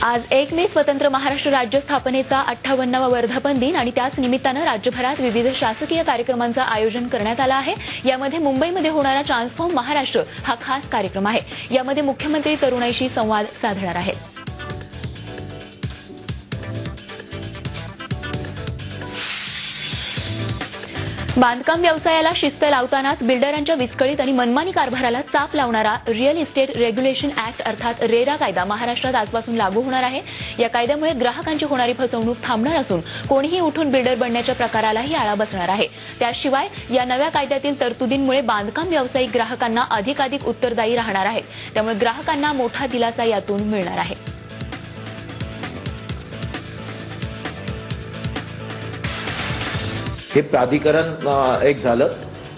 आज 1 मे स्वतंत्र महाराष्ट्र राज्य स्थापनेचा 58वा वर्धापन दिन आणि त्याच निमित्तानं राज्यभरात विविध शासकीय कार्यक्रमांचं आयोजन करण्यात आलं आहे। यामध्ये मुंबईमध्ये होणारा ट्रान्सफॉर्म महाराष्ट्र हा खास कार्यक्रम आहे। यामध्ये मुख्यमंत्री तरुणाईशी संवाद साधणार आहेत। बांधकाम व्यवसायाला शिस्त लावतानाच बिल्डरांच्या विस्कळीत आणि मनमानी कारभाराला चाप लावणारा रिअल इस्टेट रेग्युलेशन ऍक्ट अर्थात रेरा कायदा महाराष्ट्रात आजपासून लागू होणार आहे। या कायद्यामुळे ग्राहकांची होणारी फसवणूक थांबणार असून कोणीही उठून बिल्डर बनण्याच्या प्रकारालाही आळा बसणार आहे। त्याशिवाय या नव्या कायद्यातील तरतुदींमुळे बांधकाम व्यावसायिक ग्राहकांना अधिकाधिक उत्तरदायी राहणार आहेत। त्यामुळे ग्राहकांना मोठा दिलासा यातून मिळणार आहे। हे प्राधिकरण एक झालं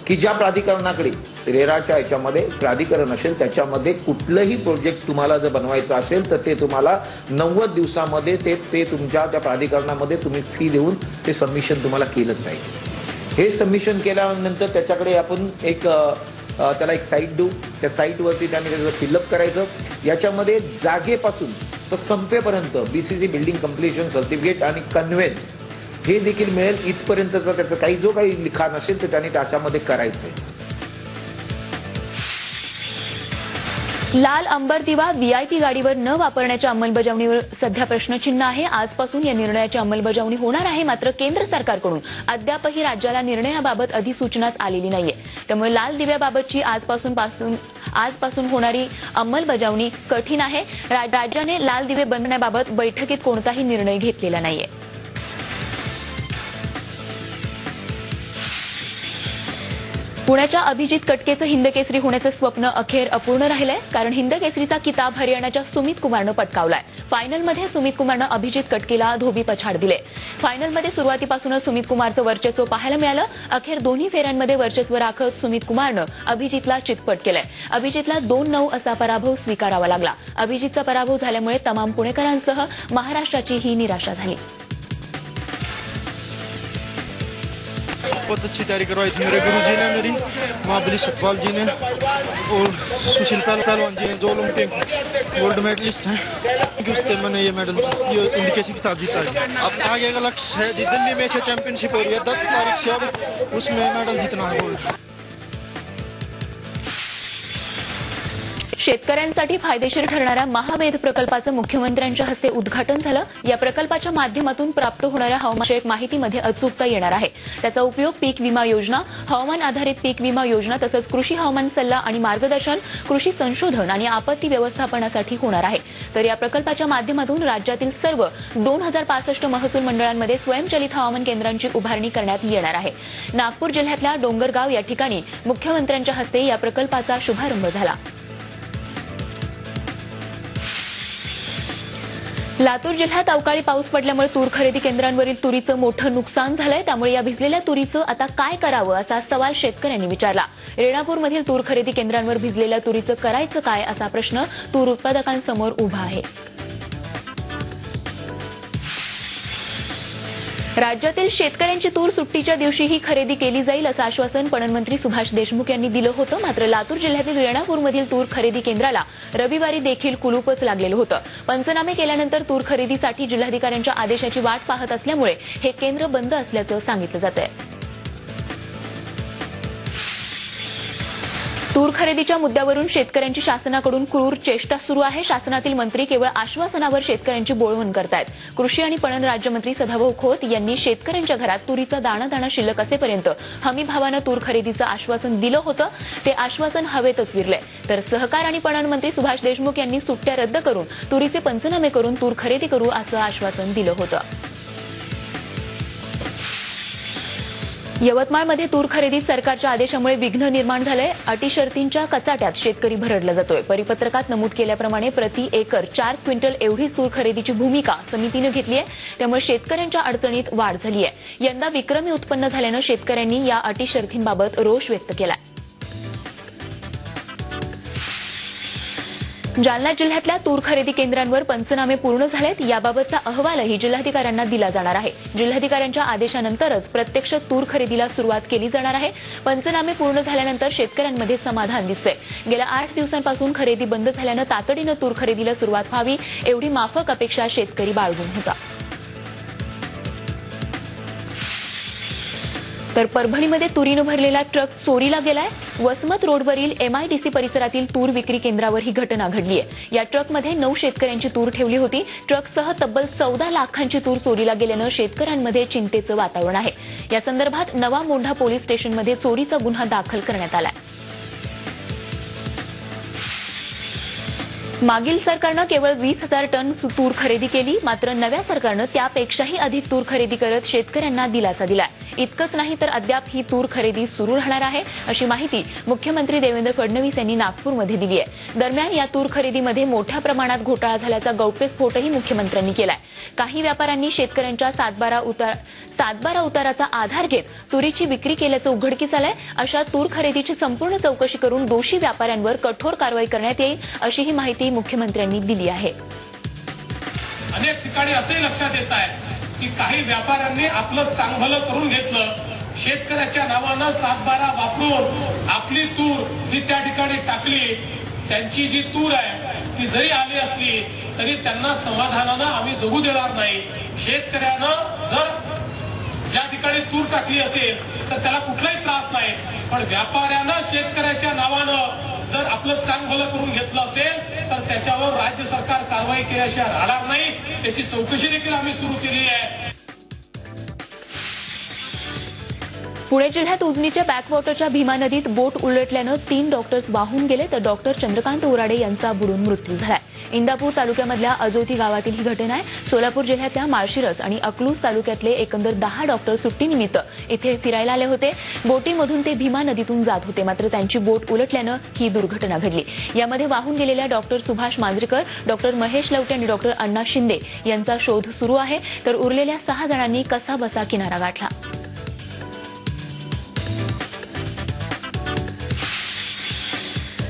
की ज्या प्राधिकरणाकडे रेराच्या याच्यामध्ये प्राधिकरण असेल त्याच्यामध्ये कुठलंही प्रोजेक्ट तुम्हाला जर बनवायचं असेल तर ते तुम्हाला 90 दिवसामध्ये ते तुमच्या त्या प्राधिकरणामध्ये तुम्ही फी देऊन ते सबमिशन तुम्हाला केलंच पाहिजे। हे सबमिशन केल्यानंतर त्याच्याकडे आपण एक त्याला एक साईट देऊ। त्या साईटवरती त्याने त्याचं फिलअप करायचं। याच्यामध्ये जागेपासून तर संपेपर्यंत बीसीसी बिल्डिंग कंप्लीशन सर्टिफिकेट आणि कन्व्हेन्स हे देखील मिळेल। इथपर्यंतचा त्याचा काही जो काही लिखाण असेल तर त्याने त्याच्यामध्ये करायचंय। लाल अंबर दिवा व्हीआयपी गाडीवर न वापरण्याच्या अंमलबजावणीवर सध्या प्रश्नचिन्ह आहे। आजपासून या निर्णयाची अंमलबजावणी होणार आहे। मात्र केंद्र सरकारकडून अद्यापही राज्याला निर्णयाबाबत अधिसूचनाच आलेली नाहीये। त्यामुळे लाल दिव्याबाबतची आजपासून होणारी अंमलबजावणी कठीण आहे। राज्याने लाल दिवे बंदण्याबाबत बैठकीत कोणताही निर्णय घेतलेला नाहीये। पुण्याच्या अभिजित कटकेचं हिंदकेसरी होण्याचं स्वप्न अखेर अपूर्ण राहिलंय। कारण हिंदकेसरीचा किताब हरियाणाच्या सुमित कुमारनं पटकावलाय। फायनलमध्ये सुमित कुमारनं अभिजित कटकेला धोबी पछाड दिले। फायनलमध्ये सुरुवातीपासूनच सुमित कुमारचं वर्चस्व पाहायला मिळालं। अखेर दोन्ही फेऱ्यांमध्ये वर्चस्व राखत सुमित कुमारनं अभिजितला चितपट केलंय। अभिजितला 2-9 असा पराभव स्वीकारावा लागला। अभिजितचा पराभव झाल्यामुळे तमाम पुणेकरांसह महाराष्ट्राची ही निराशा झाली। बहुत अच्छी तैयारी करवाई थी मेरे गुरु जी ने, मेरी महाबली सुखपाल जी ने और सुशील पहलवान जी ने, जो ओलंपिक गोल्ड मेडलिस्ट हैं। उससे मैंने ये मेडल हिंदकेसरी खिताब जीता है। अब आगे का लक्ष्य है दिल्ली में से चैंपियनशिप हो रही है 10 तारीख से, अब उसमें मेडल जीतना है गोल्ड। शेतकऱ्यांसाठी फायदेशीर ठरणाऱ्या महावेद प्रकल्पाचं मुख्यमंत्र्यांच्या हस्ते उद्घाटन झालं। या प्रकल्पाच्या माध्यमातून प्राप्त होणाऱ्या हवामानविषयक माहितीमध्ये अचूकता येणार आहे। त्याचा उपयोग पीक विमा योजना, हवामान आधारित पीक विमा योजना तसंच कृषी हवामान सल्ला आणि मार्गदर्शन, कृषी संशोधन आणि आपत्ती व्यवस्थापनासाठी होणार आहे। तर या प्रकल्पाच्या माध्यमातून राज्यातील सर्व 2065 महसूल मंडळांमध्ये स्वयंचलित हवामान केंद्रांची उभारणी करण्यात येणार आहे। नागपूर जिल्ह्यातल्या डोंगरगाव या ठिकाणी मुख्यमंत्र्यांच्या हस्ते या प्रकल्पाचा शुभारंभ झाला। लातूर जिल्ह्यात अवकाळी पाऊस पडल्यामुळे तूर खरेदी केंद्रांवरील तुरीचं मोठं नुकसान झालंय। त्यामुळे या भिजलेल्या तुरीचं आता काय करावं असा सवाल शेतकऱ्यांनी विचारला। रेणापूरमधील तूर खरेदी केंद्रांवर भिजलेल्या तुरीचं करायचं काय असा प्रश्न तूर उत्पादकांसमोर उभा आहे। राज्यातील शेतकऱ्यांची तूर सुट्टीच्या दिवशीही खरेदी केली जाईल असं आश्वासन पणन मंत्री सुभाष देशमुख यांनी दिलं होतं। मात्र लातूर जिल्ह्यातील रेणापूरमधील तूर खरेदी केंद्राला रविवारी देखील कुलूपच लागलेलं होतं। पंचनामे केल्यानंतर तूर खरेदीसाठी जिल्हाधिकाऱ्यांच्या आदेशाची वाट पाहत असल्यामुळे हे केंद्र बंद असल्याचं सांगितलं जातंय। तूर खरेदीच्या मुद्द्यावरून शेतकऱ्यांची शासनाकडून क्रूर चेष्टा सुरू आहे। शासनातील मंत्री केवळ आश्वासनावर शेतकऱ्यांची बोळवण करतायत। कृषी आणि पणन राज्यमंत्री सदाभाऊ खोत यांनी शेतकऱ्यांच्या घरात तुरीचा दाणा शिल्लक असेपर्यंत हमी भावानं तूर खरेदीचं आश्वासन दिलं होतं। ते आश्वासन हवेतच विरलंय। तर सहकार आणि पणन मंत्री सुभाष देशमुख यांनी सुट्ट्या रद्द करून तुरीचे पंचनामे करून तूर खरेदी करू असं आश्वासन दिलं होतं। यवतमाळमध्ये तूर खरेदीत सरकारच्या आदेशामुळे विघ्न निर्माण झालंय। अटी शर्तींच्या कचाट्यात शेतकरी भरडला जातोय। परिपत्रकात नमूद केल्याप्रमाणे प्रति एकर 4 क्विंटल एवढीच तूर खरेदीची भूमिका समितीने घेतली आहे। त्यामुळे शेतकऱ्यांच्या अडचणीत वाढ झाली आहे। यंदा विक्रमी उत्पन्न झाल्यानं शेतकऱ्यांनी या अटी शर्तींबाबत रोष व्यक्त केलाय। जालना जिल्ह्यातल्या तूर खरेदी केंद्रांवर पंचनामे पूर्ण झालेत. याबाबतचा अहवालही जिल्हाधिकाऱ्यांना दिला जाणार आहे. जिल्हाधिकाऱ्यांच्या आदेशानंतरच प्रत्यक्ष तूर खरेदीला सुरुवात केली जाणार आहे. पंचनामे पूर्ण झाल्यानंतर शेतकऱ्यांमध्ये समाधान दिसतंय. गेल्या 8 दिवसांपासून खरेदी बंद झाल्यानं तातडीनं तूर खरेदीला सुरुवात व्हावी एवढी माफक अपेक्षा शेतकरी बाळगून होता. तर परभणीमध्ये तुरीनं भरलेला ट्रक चोरीला गेलाय. वसमत रोडवरील MIDC परिसरातील तूर विक्री केंद्रावर ही घटना घडली आहे. या ट्रकमध्ये 9 शेतकऱ्यांची तूर ठेवली होती. ट्रकसह तब्बल 14 लाखांची तूर चोरीला गेल्यानं शेतकऱ्यांमध्ये चिंतेचं वातावरण आहे. या संदर्भात नवा मोंढा पोलीस स्टेशनमध्ये चोरीचा गुन्हा दाखल करण्यात आलाय. मागील सरकारनं केवळ 20,000 टन तूर खरेदी केली. मात्र नव्या सरकारनं त्यापेक्षाही अधिक तूर खरेदी करत शेतकऱ्यांना दिलासा दिलाय. इतकंच नाही तर अद्याप ही तूर खरेदी सुरू राहणार आहे अशी माहिती मुख्यमंत्री देवेंद्र फडणवीस यांनी नागपूरमध्ये दिली आहे. दरम्यान या तूर खरेदीमध्ये मोठ्या प्रमाणात घोटाळा झाल्याचा गौप्यस्फोटही मुख्यमंत्र्यांनी केलाय. काही व्यापाऱ्यांनी शेतकऱ्यांच्या 7/12 उताराचा आधार घेत तुरीची विक्री केल्याचं उघडकीस आलंय. अशा तूर खरेदीची संपूर्ण चौकशी करून दोषी व्यापाऱ्यांवर कठोर कारवाई करण्यात येईल अशीही माहिती मुख्यमंत्र्यांनी दिली आहे. अनेक ठिकाणी असे लक्षात येत आहे की काही व्यापाऱ्यांनी आपलं चांगलं करून घेतलं. शेतकऱ्याच्या नावानं 7/12 वापरून आपली तूर ही त्या ठिकाणी टाकली. त्यांची जी तूर आहे ती जरी आली असली तरी त्यांना समाधानानं आम्ही जगू देणार नाही. शेतकऱ्यानं जर ज्या ठिकाणी तूर टाकली असेल तर त्याला कुठलाही त्रास नाही. पण व्यापाऱ्यानं शेतकऱ्याच्या नावानं जर आपलं चांगलं करून घेतलं असेल तर त्याच्यावर राज्य सरकार कारवाई केल्याशिवाय राहणार नाही. त्याची चौकशी देखील आम्ही सुरू केली आहे. पुणे जिल्ह्यात उजनीच्या बॅकवॉटरच्या भीमा नदीत बोट उलटल्यानं 3 डॉक्टर्स वाहून गेले तर डॉक्टर चंद्रकांत उराडे यांचा बुडून मृत्यू झालाय. इंदापूर तालुक्यामधल्या अजोती गावातील ही घटना आहे. सोलापूर जिल्ह्यातल्या माळशिरस आणि अकलूज तालुक्यातले एकंदर 10 डॉक्टर सुट्टीनिमित्त इथे फिरायला आले होते. बोटीमधून ते भीमा नदीतून जात होते. मात्र त्यांची बोट उलटल्यानं ही दुर्घटना घडली. यामध्ये वाहून गेलेल्या डॉक्टर सुभाष मांजरेकर, डॉक्टर महेश लवटे आणि डॉक्टर अण्णा शिंदे यांचा शोध सुरू आहे. तर उरलेल्या 6 जणांनी कसाबसा किनारा गाठला.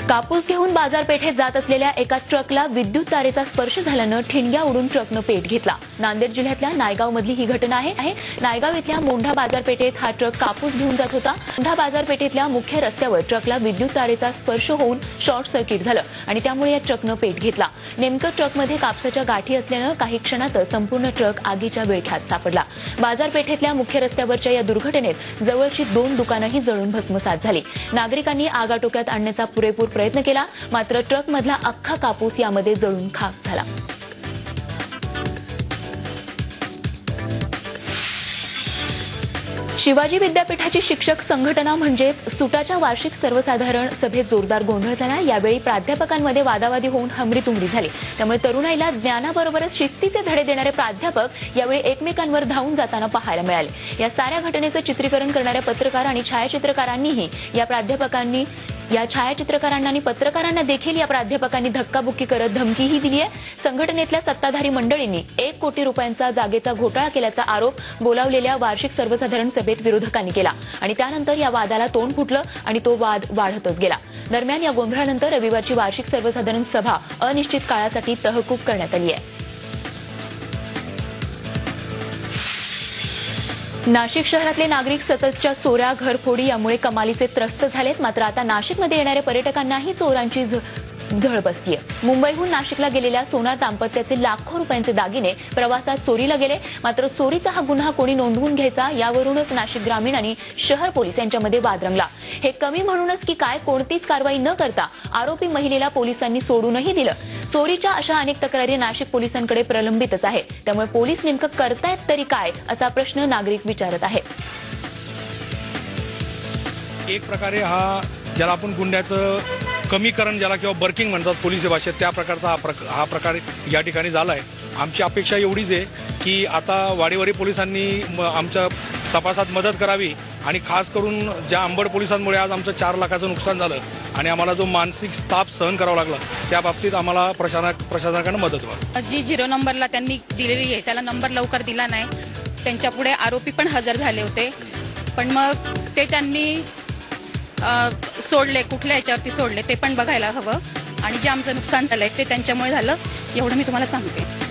कापूस घेऊन बाजारपेठेत जात असलेल्या एका ट्रकला विद्युत तारेचा स्पर्श झाल्यानं ठिणग्या उडून ट्रकनं पेट घेतला. नांदेड जिल्ह्यातल्या नायगावमधली ही घटना आहे. नायगाव इथल्या मोंढा बाजारपेठेत हा ट्रक कापूस घेऊन जात होता. मोंढा बाजारपेठेतल्या मुख्य रस्त्यावर ट्रकला विद्युत तारेचा स्पर्श होऊन शॉर्ट सर्किट झालं आणि त्यामुळे या ट्रकनं पेट घेतला. नेमकं ट्रकमध्ये कापसाच्या गाठी असल्यानं काही क्षणातच संपूर्ण ट्रक आगीच्या विळख्यात सापडला. बाजारपेठेतल्या मुख्य रस्त्यावरच्या या दुर्घटनेत जवळची 2 दुकानंही जळून भस्मसात झाली. नागरिकांनी आग आटोक्यात आणण्याचा पुरेपूर प्रयत्न केला. मात्र ट्रकमधला अख्खा कापूस यामध्ये जळून खाक झाला. शिवाजी विद्यापीठाची शिक्षक संघटना म्हणजे सुटाच्या वार्षिक सर्वसाधारण सभेत जोरदार गोंधळ झाला. यावेळी प्राध्यापकांमध्ये वादावादी होऊन हमरीतुमरी झाली. त्यामुळे तरुणाईला ज्ञानाबरोबरच शिस्तीचे धडे देणारे प्राध्यापक यावेळी एकमेकांवर धावून जाताना पाहायला मिळाले. या साऱ्या घटनेचं चित्रीकरण करणाऱ्या पत्रकार आणि छायाचित्रकारांनीही या छायाचित्रकारांना आणि पत्रकारांना देखील या प्राध्यापकांनी धक्काबुक्की करत धमकीही दिली आहे. संघटनेतल्या सत्ताधारी मंडळींनी 1 कोटी रुपयांचा जागेचा घोटाळा केल्याचा आरोप बोलावलेल्या वार्षिक सर्वसाधारण सभेत विरोधकांनी केला आणि त्यानंतर या वादाला तोंड फुटलं आणि तो वाद वाढतच गेला. दरम्यान या गोंधळानंतर रविवारची वार्षिक सर्वसाधारण सभा अनिश्चित काळासाठी तहकूब करण्यात आली आहे. नाशिक शहरातले नागरिक सततच्या चोऱ्या, घरफोडी यामुळे कमालीचे त्रस्त झालेत. मात्र आता नाशिकमध्ये येणाऱ्या पर्यटकांनाही चोरांची झळ बसतीये. मुंबईहून नाशिकला गेलेल्या सोनार दाम्पत्याचे लाखो रुपयांचे दागिने प्रवासात चोरीला गेले. मात्र चोरीचा हा गुन्हा कोणी नोंदवून घ्यायचा यावरूनच नाशिक ग्रामीण आणि शहर पोलीस यांच्यामध्ये वाद रंगला. हे कमी म्हणूनच की काय कोणतीच कारवाई न करता आरोपी महिलेला पोलिसांनी सोडूनही दिलं. चोरीच्या अशा अनेक तक्रारी नाशिक पोलिसांकडे प्रलंबितच आहे. त्यामुळे पोलीस नेमकं करतायत तरी काय असा प्रश्न नागरिक विचारत आहेत. एक प्रकारे हा ज्याला आपण गुन्ह्याचं कमीकरण ज्याला किंवा बर्किंग म्हणतात पोलीस भाषेत त्या प्रकारचा हा प्रकार या ठिकाणी झाला आहे. आमची अपेक्षा एवढीच आहे की आता वाडीवाडी पोलिसांनी आमच्या तपासात मदत करावी आणि खास करून ज्या अंबड पोलिसांमुळे आज आमचं 4 लाखाचं नुकसान झालं आणि आम्हाला जो मानसिक ताप सहन करावा लागला त्या बाबतीत आम्हाला प्रशासनाकडून मदत व्हावी. जी 0 नंबरला त्यांनी दिलेली आहे त्याला नंबर लवकर दिला नाही. त्यांच्या पुढे आरोपी पण हजर झाले होते पण मग ते त्यांनी सोडले, कुठल्या याच्यावरती सोडले ते पण बघायला हवं. आणि जे आमचं नुकसान झालंय ते त्यांच्यामुळे झालं, एवढं मी तुम्हाला सांगते.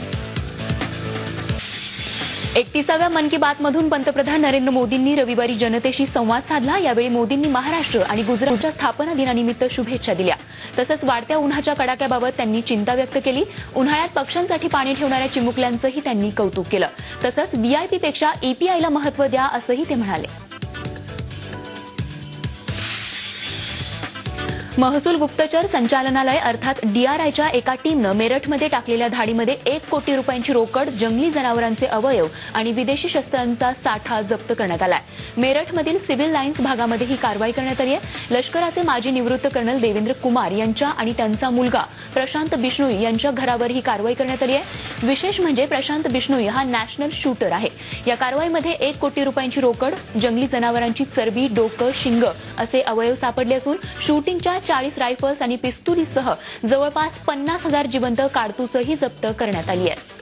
31व्या मन की बात मधून पंतप्रधान नरेंद्र मोदींनी रविवारी जनतेशी संवाद साधला. यावेळी मोदींनी महाराष्ट्र आणि गुजरातच्या स्थापना दिनानिमित्त शुभेच्छा दिल्या. तसंच वाढत्या उन्हाच्या कडाक्याबाबत त्यांनी चिंता व्यक्त केली. उन्हाळ्यात पक्ष्यांसाठी पाणी ठेवणाऱ्या चिमुकल्यांचंही त्यांनी कौतुक केलं. तसंच व्हीआयपी पेक्षा ईपीआयला महत्त्व द्या असंही ते म्हणाले. महसूल गुप्तचर संचालनालय अर्थात डीआरआयच्या एका टीमनं मेरठमध्ये टाकलेल्या धाडीमध्ये 1 कोटी रुपयांची रोकड, जंगली जनावरांचे अवयव आणि विदेशी शस्त्रांचा साठा जप्त करण्यात आलाय. मेरठमधील सिव्हिल लाईन्स भागामध्ये ही कारवाई करण्यात आली आहे. लष्कराचे माजी निवृत्त कर्नल देवेंद्र कुमार यांच्या आणि त्यांचा मुलगा प्रशांत बिश्नोई यांच्या घरावर ही कारवाई करण्यात आली आहे. विशेष म्हणजे प्रशांत बिश्नोई हा नॅशनल शूटर आहे. या कारवाईमध्ये 1 कोटी रुपयांची रोकड, जंगली जनावरांची चरबी, डोकं, शिंग असे अवयव सापडले असून शूटिंगच्या 40 रायफल्स आणि पिस्तुलीसह जवळपास 50,000 जिवंत कारतूसही जप्त करण्यात आली आहे.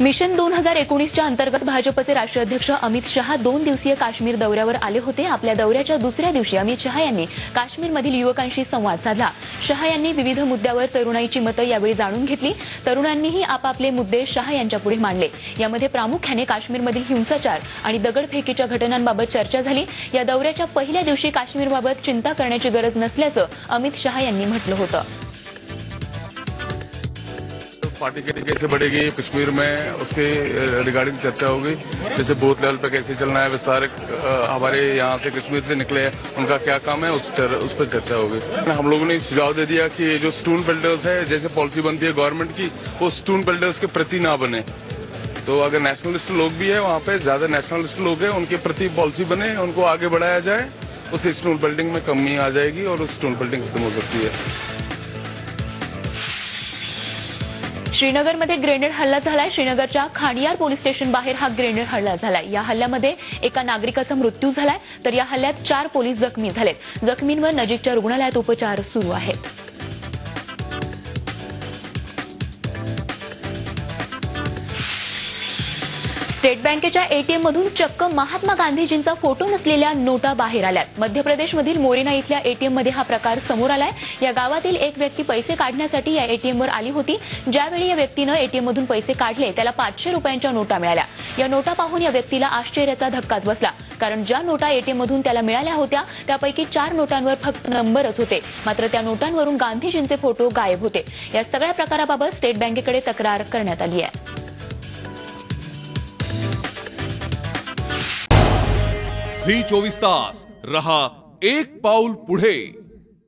मिशन 2019च्या अंतर्गत भाजपचे राष्ट्रीय अध्यक्ष अमित शहा 2 दिवसीय काश्मीर दौऱ्यावर आले होते. आपल्या दौऱ्याच्या दुसऱ्या दिवशी अमित शहा यांनी काश्मीरमधील युवकांशी संवाद साधला. शहा यांनी विविध मुद्द्यावर तरुणाईची मतं यावेळी जाणून घेतली. तरुणांनीही आपापले मुद्दे शहा यांच्यापुढे मांडले. यामध्ये प्रामुख्याने काश्मीरमधील हिंसाचार आणि दगडफेकीच्या घटनांबाबत चर्चा झाली. या दौऱ्याच्या पहिल्या दिवशी काश्मीरबाबत चिंता करण्याची गरज नसल्याचं अमित शहा यांनी म्हटलं होतं. पार्टी कैसे बढ़ेगी कश्मीर में, उसके रिगार्डिंग चर्चा होगी. जैसे बूथ लेवल पे कैसे चलना है, विस्तारक हमारे यहाँ से कश्मीर से निकले हैं उनका क्या काम है, उस पर चर्चा होगी. हम लोगों ने सुझाव दे दिया कि जो स्टोन बिल्डर्स है, जैसे पॉलिसी बनती है गवर्नमेंट की, वो स्टोन बिल्डर्स के प्रति ना बने. तो अगर नेशनलिस्ट लोग भी है वहाँ पे, ज्यादा नेशनलिस्ट लोग हैं, उनके प्रति पॉलिसी बने, उनको आगे बढ़ाया जाए. उससे स्टोन बिल्डिंग में कमी आ जाएगी और स्टोन बिल्डिंग खत्म हो सकती है. श्रीनगरमध्ये ग्रेनेड हल्ला झालाय. श्रीनगरच्या खाडियार पोलीस स्टेशन बाहेर हा ग्रेनेड हल्ला झालाय. या हल्ल्यामध्ये एका नागरिकाचा मृत्यू झालाय, तर या हल्ल्यात 4 पोलीस जखमी झालेत. जखमींवर नजीकच्या रुग्णालयात उपचार सुरू आहेत. स्टेट बँकेच्या एटीएम मधून चक्क महात्मा गांधीजींचा फोटो नसलेल्या नोटा बाहेर आल्यात. मध्य प्रदेशमधील मोरेना इथल्या एटीएम मध्ये हा प्रकार समोर आलाय. या गावातील एक व्यक्ती पैसे काढण्यासाठी या एटीएमवर आली होती. ज्यावेळी या व्यक्तीनं एटीएम मधून पैसे काढले त्याला 500 रुपयांच्या नोटा मिळाल्या. या नोटा पाहून या व्यक्तीला आश्चर्याचा धक्काच बसला, कारण ज्या नोटा एटीएम मधून त्याला मिळाल्या होत्या त्यापैकी 4 नोटांवर फक्त नंबरच होते. मात्र त्या नोटांवरून गांधीजींचे फोटो गायब होते. या सगळ्या प्रकाराबाबत स्टेट बँकेकडे तक्रार करण्यात आली आहे. झी 24 तास रहा एक पाऊल पुढे.